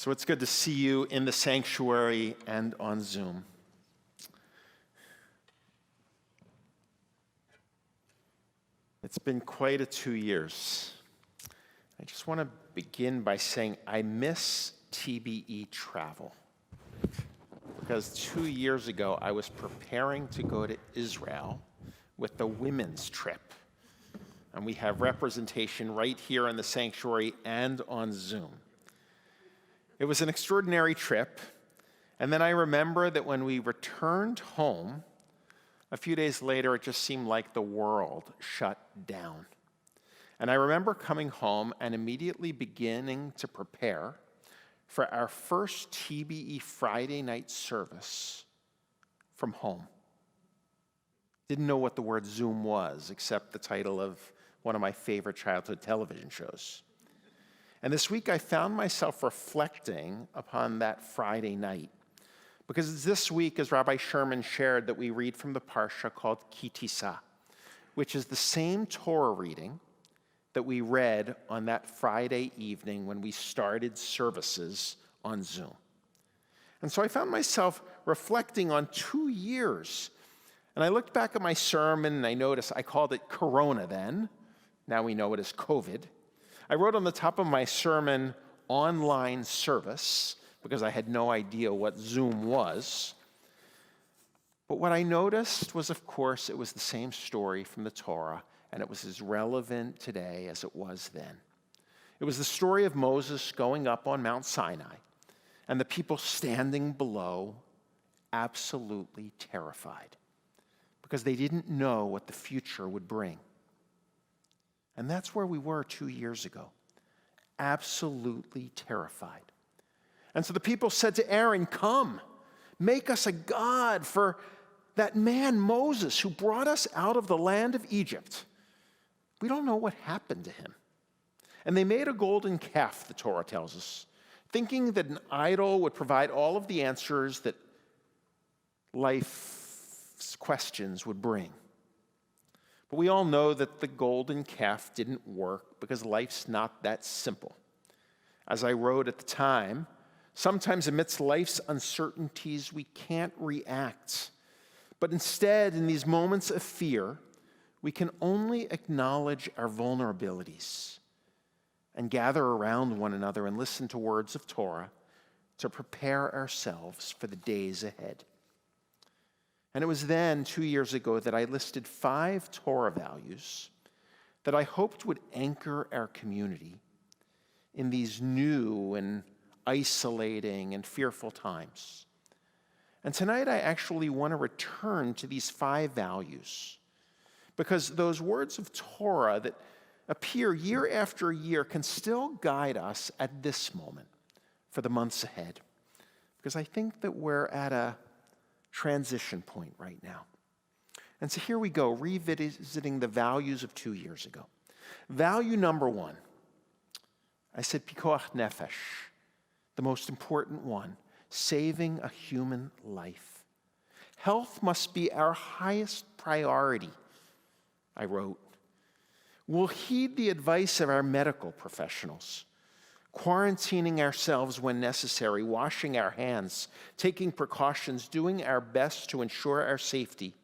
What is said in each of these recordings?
So it's good to see you in the sanctuary and on Zoom. It's been quite a 2 years. I just want to begin by saying I miss TBE travel. Because 2 years ago, I was preparing to go to Israel with the women's trip. And we have representation right here in the sanctuary and on Zoom. It was an extraordinary trip. And then I remember that when we returned home, a few days later, it just seemed like the world shut down. And I remember coming home and immediately beginning to prepare for our first TBE Friday night service from home. Didn't know what the word Zoom was, except the title of one of my favorite childhood television shows. And this week I found myself reflecting upon that Friday night. Because it's this week, as Rabbi Sherman shared, that we read from the parsha called Ki Tisa, which is the same Torah reading that we read on that Friday evening when we started services on Zoom. And so I found myself reflecting on 2 years. And I looked back at my sermon and I noticed I called it Corona then. Now we know it as COVID. I wrote on the top of my sermon, online service, because I had no idea what Zoom was. But what I noticed was, of course, it was the same story from the Torah, and it was as relevant today as it was then. It was the story of Moses going up on Mount Sinai, and the people standing below, absolutely terrified, because they didn't know what the future would bring. And that's where we were 2 years ago, absolutely terrified. And so the people said to Aaron, "Come, make us a god for that man Moses who brought us out of the land of Egypt. We don't know what happened to him." And they made a golden calf, the Torah tells us, thinking that an idol would provide all of the answers that life's questions would bring. But we all know that the golden calf didn't work because life's not that simple. As I wrote at the time, sometimes amidst life's uncertainties, we can't react. But instead, in these moments of fear, we can only acknowledge our vulnerabilities and gather around one another and listen to words of Torah to prepare ourselves for the days ahead. And it was then, 2 years ago, that I listed 5 Torah values that I hoped would anchor our community in these new and isolating and fearful times. And tonight I actually want to return to these 5 values because those words of Torah that appear year after year can still guide us at this moment for the months ahead. Because I think that we're at a transition point right now. And so here we go, revisiting the values of 2 years ago. Value number 1, I said pikuach nefesh, the most important one, saving a human life. Health must be our highest priority, I wrote. We'll heed the advice of our medical professionals, quarantining ourselves when necessary, washing our hands, taking precautions, doing our best to ensure our safety,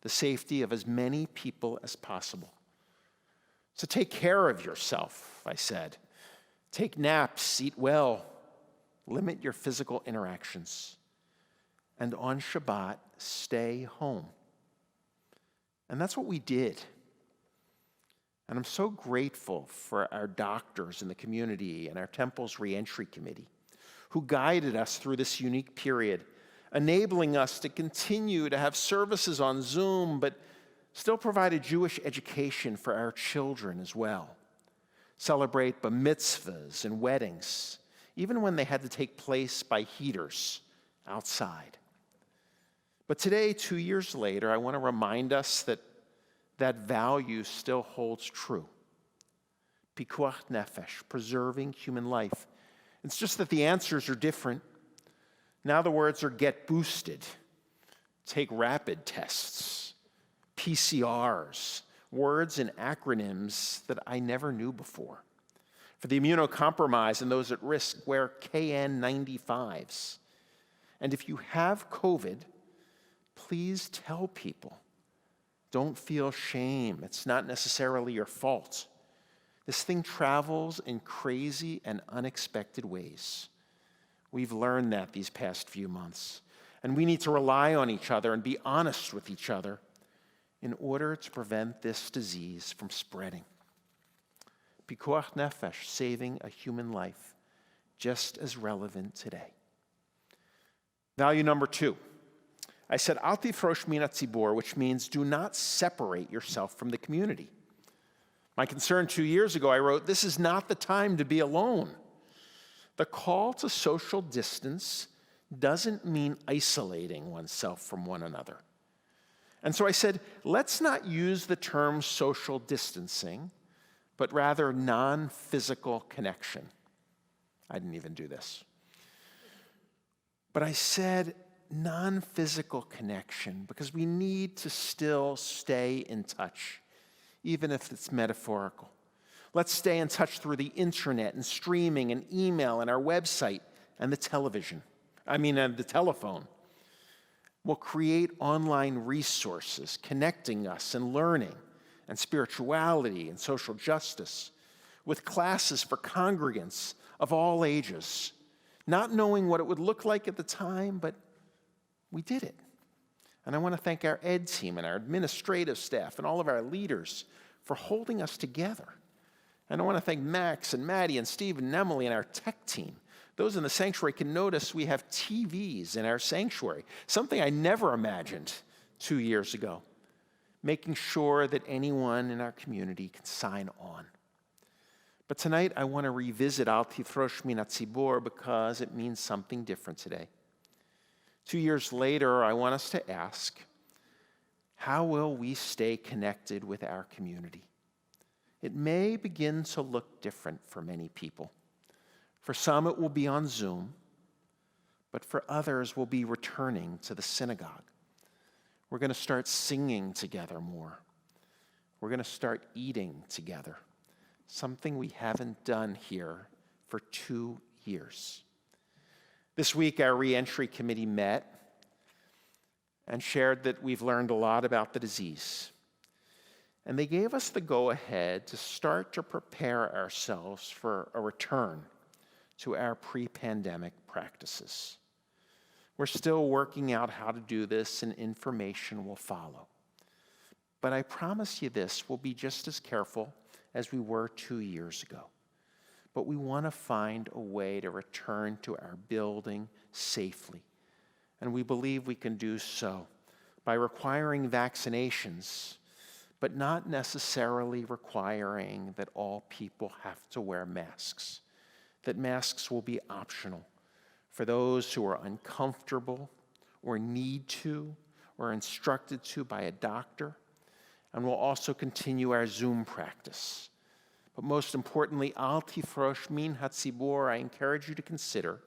the safety of as many people as possible. So take care of yourself, I said. Take naps, eat well, limit your physical interactions, and on Shabbat, stay home. And that's what we did. And I'm so grateful for our doctors in the community and our temple's reentry committee who guided us through this unique period, enabling us to continue to have services on Zoom, but still provide a Jewish education for our children as well. Celebrate bar mitzvahs and weddings, even when they had to take place by heaters outside. But today, 2 years later, I want to remind us that value still holds true. Pikuach nefesh, preserving human life. It's just that the answers are different. Now the words are get boosted, take rapid tests, PCRs, words and acronyms that I never knew before. For the immunocompromised and those at risk, wear KN95s. And if you have COVID, please tell people. Don't feel shame. It's not necessarily your fault. This thing travels in crazy and unexpected ways. We've learned that these past few months. And we need to rely on each other and be honest with each other in order to prevent this disease from spreading. Pikuach nefesh, saving a human life, just as relevant today. Value number 2. I said, Al tifrosh min hatzibor, which means do not separate yourself from the community. My concern 2 years ago, I wrote, this is not the time to be alone. The call to social distance doesn't mean isolating oneself from one another. And so I said, let's not use the term social distancing, but rather non-physical connection. I didn't even do this. But I said non-physical connection because we need to still stay in touch, even if it's metaphorical. Let's stay in touch through the internet and streaming and email and our website and the telephone. We'll create online resources connecting us and learning and spirituality and social justice with classes for congregants of all ages, not knowing what it would look like at the time, but we did it. And I want to thank our ed team and our administrative staff and all of our leaders for holding us together. And I want to thank Max and Maddie and Steve and Emily and our tech team. Those in the sanctuary can notice we have TVs in our sanctuary, something I never imagined 2 years ago, making sure that anyone in our community can sign on. But tonight I want to revisit Al tifrosh min hatzibor because it means something different today. 2 years later, I want us to ask, how will we stay connected with our community? It may begin to look different for many people. For some, it will be on Zoom, but for others, we'll be returning to the synagogue. We're going to start singing together more. We're going to start eating together, something we haven't done here for 2 years. This week, our reentry committee met and shared that we've learned a lot about the disease. And they gave us the go-ahead to start to prepare ourselves for a return to our pre-pandemic practices. We're still working out how to do this, and information will follow. But I promise you this, we'll be just as careful as we were 2 years ago. But we want to find a way to return to our building safely. And we believe we can do so by requiring vaccinations, but not necessarily requiring that all people have to wear masks. That masks will be optional for those who are uncomfortable or need to or instructed to by a doctor. And we'll also continue our Zoom practice. But most importantly, Al tifrosh min hatzibor, I encourage you to consider,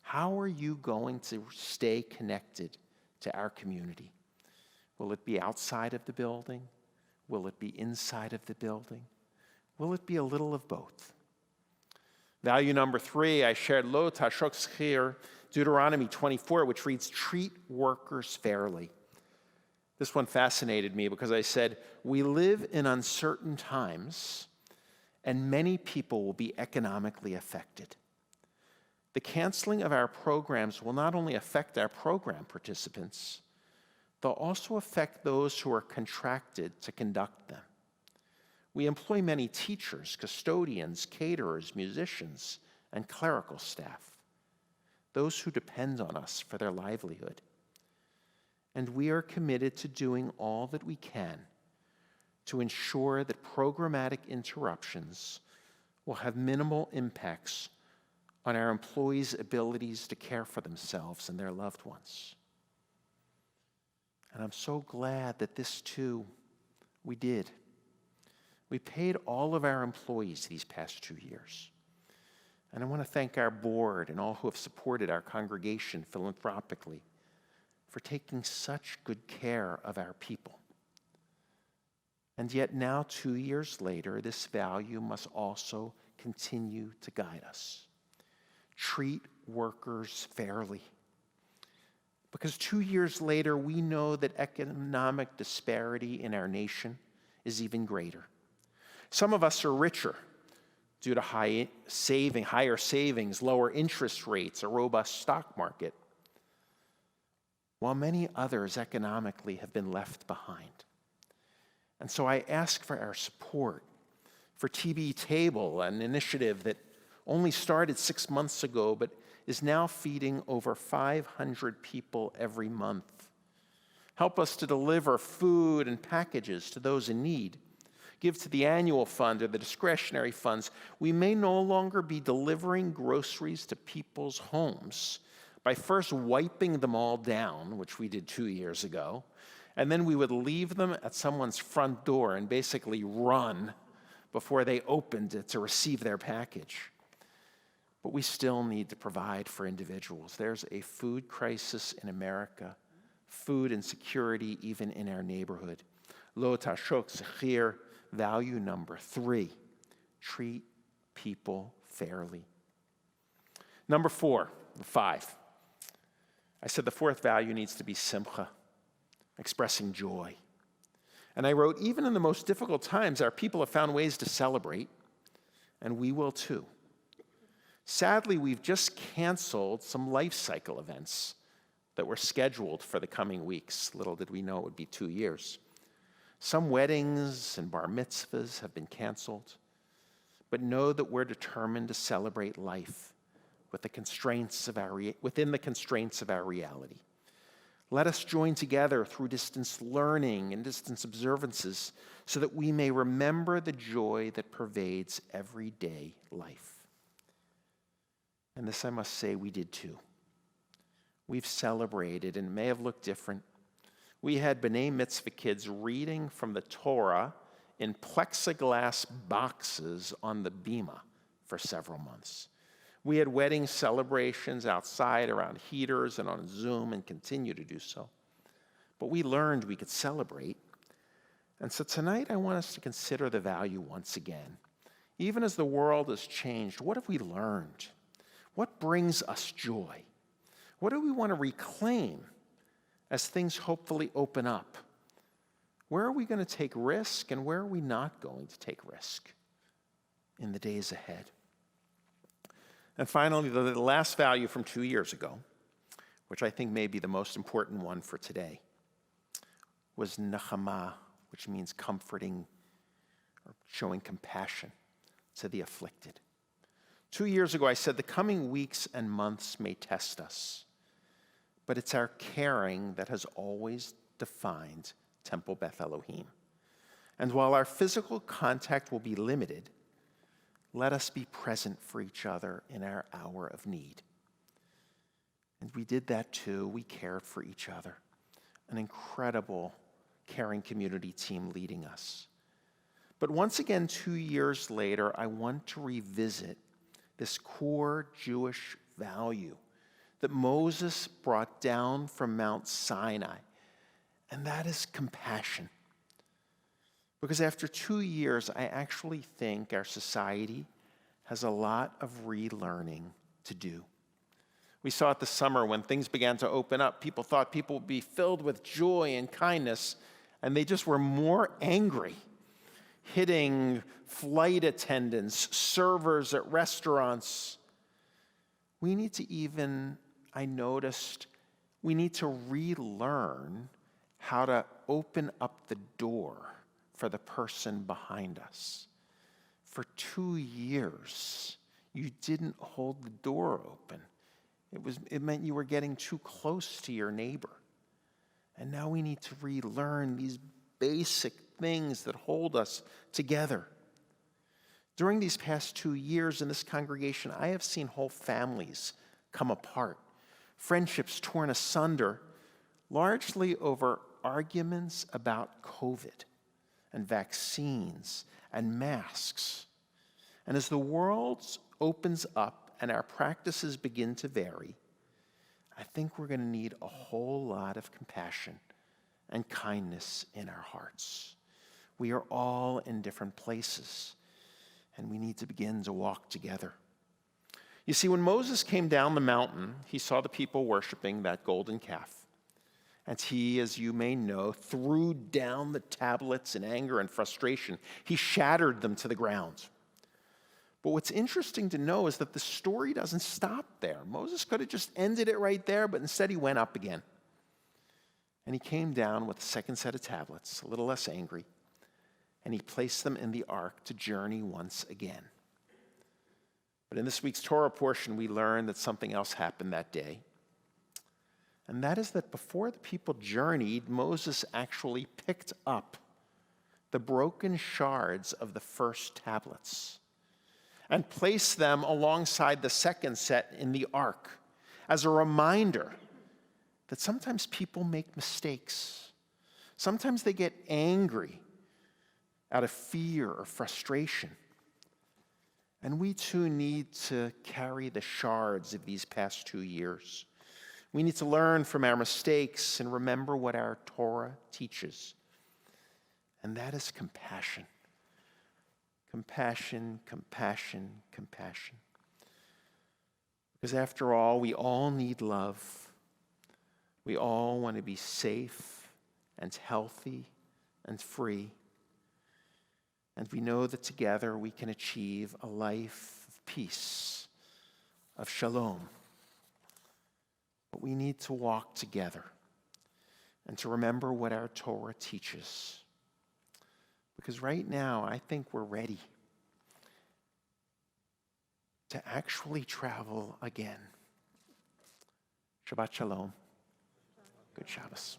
how are you going to stay connected to our community? Will it be outside of the building? Will it be inside of the building? Will it be a little of both? Value number 3, I shared Lo tashok schir, Deuteronomy 24, which reads, treat workers fairly. This one fascinated me because I said, we live in uncertain times, and many people will be economically affected. The canceling of our programs will not only affect our program participants, they'll also affect those who are contracted to conduct them. We employ many teachers, custodians, caterers, musicians, and clerical staff, those who depend on us for their livelihood. And we are committed to doing all that we can to ensure that programmatic interruptions will have minimal impacts on our employees' abilities to care for themselves and their loved ones. And I'm so glad that this too, we did. We paid all of our employees these past 2 years. And I want to thank our board and all who have supported our congregation philanthropically for taking such good care of our people. And yet now, 2 years later, this value must also continue to guide us. Treat workers fairly. Because 2 years later, we know that economic disparity in our nation is even greater. Some of us are richer due to higher savings, lower interest rates, a robust stock market, while many others economically have been left behind. And so I ask for our support for TB Table, an initiative that only started 6 months ago, but is now feeding over 500 people every month. Help us to deliver food and packages to those in need. Give to the annual fund or the discretionary funds. We may no longer be delivering groceries to people's homes by first wiping them all down, which we did 2 years ago, and then we would leave them at someone's front door and basically run before they opened it to receive their package. But we still need to provide for individuals. There's a food crisis in America, food insecurity even in our neighborhood. Lo tashok zechir, value number 3, treat people fairly. Number 5. I said the 4th value needs to be simcha, expressing joy. And I wrote, even in the most difficult times, our people have found ways to celebrate, and we will too. Sadly, we've just canceled some life cycle events that were scheduled for the coming weeks. Little did we know it would be 2 years. Some weddings and bar mitzvahs have been canceled, but know that we're determined to celebrate life within the constraints of our reality. Let us join together through distance learning and distance observances so that we may remember the joy that pervades everyday life. And this, I must say, we did too. We've celebrated, and it may have looked different. We had B'nai Mitzvah kids reading from the Torah in plexiglass boxes on the bima for several months. We had wedding celebrations outside around heaters and on Zoom and continue to do so. But we learned we could celebrate. And so tonight I want us to consider the value once again. Even as the world has changed, what have we learned? What brings us joy? What do we want to reclaim as things hopefully open up? Where are we going to take risk and where are we not going to take risk in the days ahead? And finally, the last value from 2 years ago, which I think may be the most important one for today, was nachama, which means comforting or showing compassion to the afflicted. 2 years ago, I said the coming weeks and months may test us, but it's our caring that has always defined Temple Beth Elohim. And while our physical contact will be limited, let us be present for each other in our hour of need. And we did that too. We cared for each other. An incredible caring community team leading us. But once again, 2 years later, I want to revisit this core Jewish value that Moses brought down from Mount Sinai, and that is compassion. Because after 2 years, I actually think our society has a lot of relearning to do. We saw it this summer when things began to open up. People thought people would be filled with joy and kindness, and they just were more angry, hitting flight attendants, servers at restaurants. We need to I noticed, we need to relearn how to open up the door for the person behind us. For 2 years, you didn't hold the door open. It meant you were getting too close to your neighbor. And now we need to relearn these basic things that hold us together. During these past 2 years in this congregation, I have seen whole families come apart, friendships torn asunder, largely over arguments about COVID and vaccines and masks. And as the world opens up and our practices begin to vary, I think we're going to need a whole lot of compassion and kindness in our hearts. We are all in different places. and we need to begin to walk together. You see, when Moses came down the mountain, he saw the people worshiping that golden calf. And he, as you may know, threw down the tablets in anger and frustration. He shattered them to the ground. But what's interesting to know is that the story doesn't stop there. Moses could have just ended it right there, but instead he went up again. And he came down with a second set of tablets, a little less angry, and he placed them in the ark to journey once again. But in this week's Torah portion, we learn that something else happened that day. And that is that before the people journeyed, Moses actually picked up the broken shards of the first tablets and placed them alongside the second set in the ark as a reminder that sometimes people make mistakes. Sometimes they get angry out of fear or frustration. And we too need to carry the shards of these past 2 years. We need to learn from our mistakes and remember what our Torah teaches. And that is compassion. Compassion, compassion, compassion. Because after all, we all need love. We all want to be safe and healthy and free. And we know that together we can achieve a life of peace, of shalom. But we need to walk together and to remember what our Torah teaches. Because right now, I think we're ready to actually travel again. Shabbat shalom. Good Shabbos.